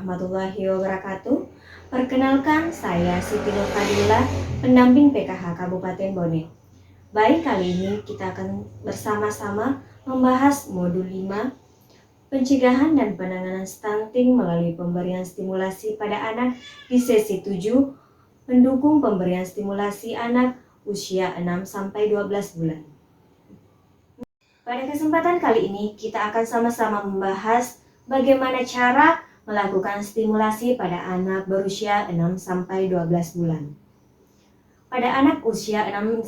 warahmatullahi wabarakatuh. Perkenalkan, saya Siti Nur Fadila, pendamping PKH Kabupaten Bone. Baik, kali ini kita akan bersama-sama membahas modul 5, pencegahan dan penanganan stunting melalui pemberian stimulasi pada anak di sesi 7, mendukung pemberian stimulasi anak usia 6-12 bulan. Pada kesempatan kali ini, kita akan sama-sama membahas bagaimana cara melakukan stimulasi pada anak berusia 6-12 bulan. Pada anak usia 6-12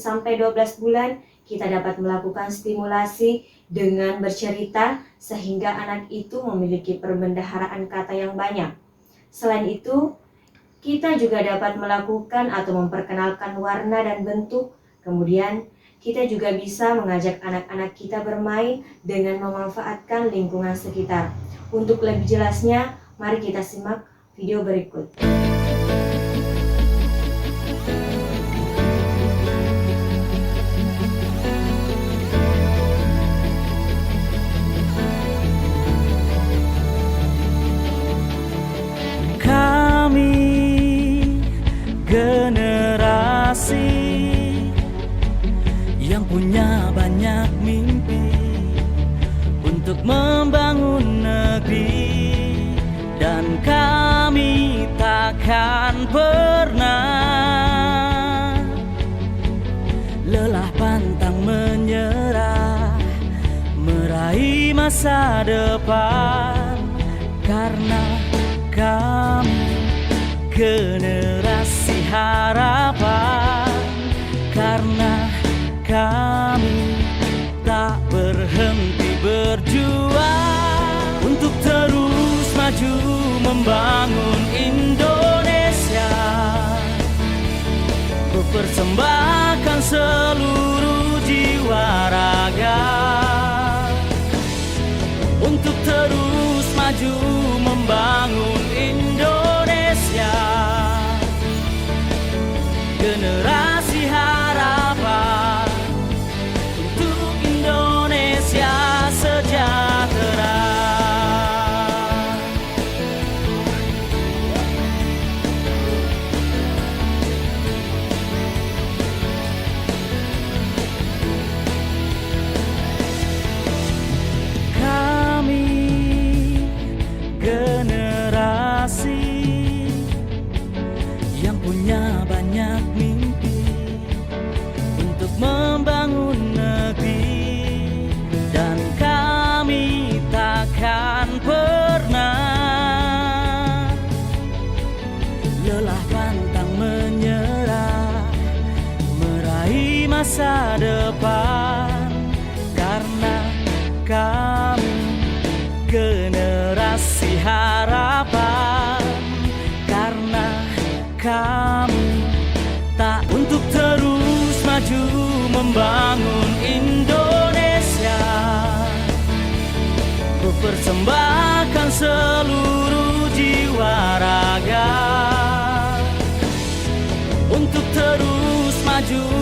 bulan, kita dapat melakukan stimulasi dengan bercerita sehingga anak itu memiliki perbendaharaan kata yang banyak. Selain itu, kita juga dapat melakukan atau memperkenalkan warna dan bentuk. Kemudian, kita juga bisa mengajak anak-anak kita bermain dengan memanfaatkan lingkungan sekitar. Untuk lebih jelasnya, mari kita simak video berikut. Kami generasi yang punya banyak mimpi untuk membangun negeri, dan kami takkan pernah lelah pantang menyerah meraih masa depan, karena kami generasi harapan, karena kami tak berhenti berjuang untuk terus maju membangun Indonesia, mempersembahkan seluruh jiwa raga untuk terus maju membangun Indonesia, generasi harapan untuk Indonesia sejahtera. Kami generasi yang punya banyak mimpi untuk membangun negeri, dan kami takkan pernah lelah pantang menyerah meraih masa depan, karena kami generasi harapan, karena kami tak untuk terus maju membangun Indonesia, mempersembahkan seluruh jiwa raga untuk terus maju